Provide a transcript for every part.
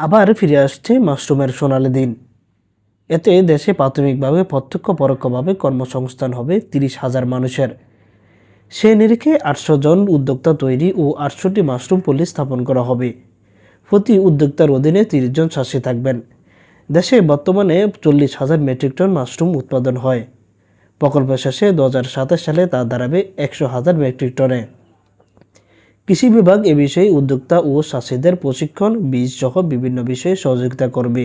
আবার ফিরে আসছে মাশরুমের সোনালি দিন। এতে দেশে প্রাথমিকভাবে প্রত্যক্ষ পরোক্ষভাবে কর্মসংস্থান হবে 30,000 মানুষের। সে নিরিখে 800 জন উদ্যোক্তা তৈরি ও 800টি মাশরুম পল্লী স্থাপন করা হবে। প্রতি উদ্যোক্তার অধীনে 30 জন চাষি থাকবেন। দেশে বর্তমানে 40,000 মেট্রিক টন মাশরুম উৎপাদন হয়। প্রকল্প শেষে 2027 সালে তা দাঁড়াবে 100,000 মেট্রিক টনে। কৃষি বিভাগ এ বিষয়ে উদ্যোক্তা ও চাষিদের প্রশিক্ষণ, বীজ সহ বিভিন্ন বিষয়ে সহযোগিতা করবে।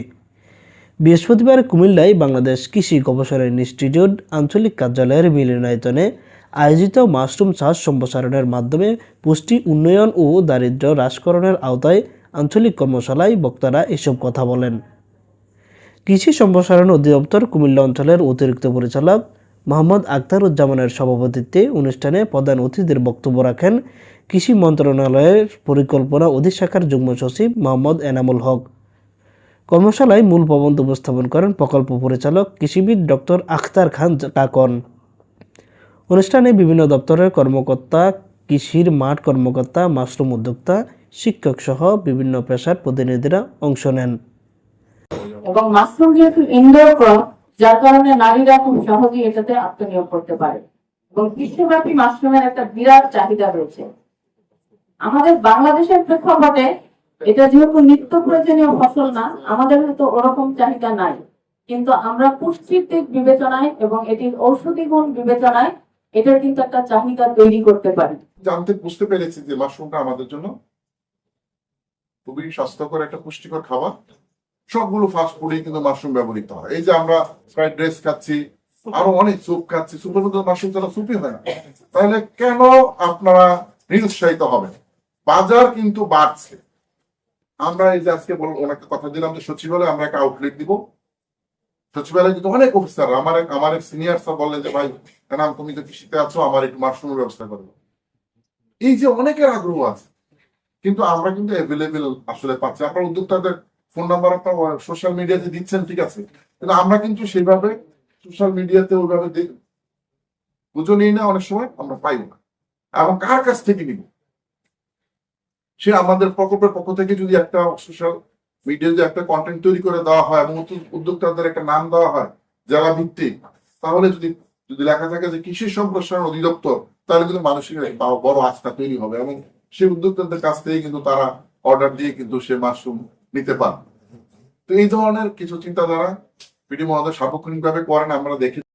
বৃহস্পতিবার কুমিল্লায় বাংলাদেশ কৃষি গবেষণা ইনস্টিটিউট আঞ্চলিক কার্যালয়ের মিলনায়তনে আয়োজিত মাশরুম চাষ সম্প্রসারণের মাধ্যমে পুষ্টি উন্নয়ন ও দারিদ্র্য হ্রাসকরণের আওতায় আঞ্চলিক কর্মশালায় বক্তারা এসব কথা বলেন। কৃষি সম্প্রসারণ অধিদপ্তর কুমিল্লা অঞ্চলের অতিরিক্ত পরিচালক মোহাম্মদ আখতারুজ্জামানের সভাপতিত্বে অনুষ্ঠানে প্রধান অতিথির বক্তব্য রাখেন কৃষি মন্ত্রণালয়ের পরিকল্পনা অধিশাখার যুগ্ম সচিব মোহাম্মদ এনামুল হক। কর্মশালায় মূল প্রবন্ধ উপস্থাপন করেন প্রকল্প পরিচালক কৃষিবিদ ডক্টর আখতার খান কাকন। অনুষ্ঠানে বিভিন্ন দপ্তরের কর্মকর্তা, কৃষির মাঠ কর্মকর্তা, মাশরুম উদ্যোক্তা, শিক্ষক সহ বিভিন্ন পেশার প্রতিনিধিরা অংশ নেন। এবং মাশরুম যেহেতু ইনডোর ক্রপ, যার কারণে নারীরা খুব সহজেই এটাতে আত্মনিয়োগ করতে পারে এবং বিশ্বব্যাপী মাশরুমের একটা বিরাট চাহিদা রয়েছে। আমাদের বাংলাদেশের প্রেক্ষাপটে এটা যেহেতু নিত্য প্রয়োজনীয় ফসল না, আমাদের হয়তো ওরকম চাহিদা নাই, কিন্তু আমরা পুষ্টির দিক বিবেচনায় এবং এটির ঔষধি গুণ বিবেচনায় এটার কিন্তু একটা চাহিদা তৈরি করতে পারি। বুঝতে পেরেছি যে মাশরুমটা আমাদের জন্য খুবই স্বাস্থ্যকর একটা পুষ্টিকর খাবার। সবগুলো ফাস্ট ফুডে কিন্তু মাশরুম ব্যবহৃত হয়। এই যে আমরা ফ্রাইড রাইস খাচ্ছি, আরো অনেক স্যুপ খাচ্ছি, স্যুপের মধ্যে মাশরুম ছাড়া স্যুপই হয় না। তাহলে কেন আপনারা নিরুৎসাহিত হবেন? বাজার কিন্তু বাড়ছে। আমরা এই যে আজকে ওনাকে কথা দিলাম যে সচিবালয়ে আমরা একটা আউটলেট দিব। সচিবালয়ে কিন্তু অনেক অফিসার, আমার সিনিয়র স্যার বললেন যে ভাই নাম তুমি তো কৃষিতে আছো, আমার একটু মাশরুমের ব্যবস্থা করবো। এই যে অনেকের আগ্রহ আছে, কিন্তু আমরা কিন্তু অ্যাভেলেবেল আসলে পাচ্ছি। আপনার উদ্যোক্তাদের ফোন নাম্বার আপনার সোশ্যাল মিডিয়াতে দিচ্ছেন, ঠিক আছে, কিন্তু আমরা কিন্তু সেইভাবে সোশ্যাল মিডিয়াতে ওইভাবে বুঝো নিই না, অনেক সময় আমরা পাই না। এবং কার কাছ থেকে নিব, সে আমাদের প্রকল্পের পক্ষ থেকে যদি একটা সোশ্যাল মিডিয়াতে একটা কন্টেন্ট তৈরি করে দেওয়া হয় এবং উদ্যোক্তাদের একটা নাম দেওয়া হয় জেলা ভিত্তিক, তাহলে যদি লেখা থাকে যে কৃষি সম্প্রসারণ অধিদপ্তর, তাহলে কিন্তু মানুষের বড় আস্থা তৈরি হবে এবং সেই উদ্যোক্তাদের কাছ থেকে কিন্তু তারা অর্ডার দিয়ে কিন্তু সে মাশরুম নিতে পারে। তো এই ধরনের কিছু চিন্তাধারা পিডি মহোদয় সার্বক্ষণিকভাবে করেন, আমরা দেখি।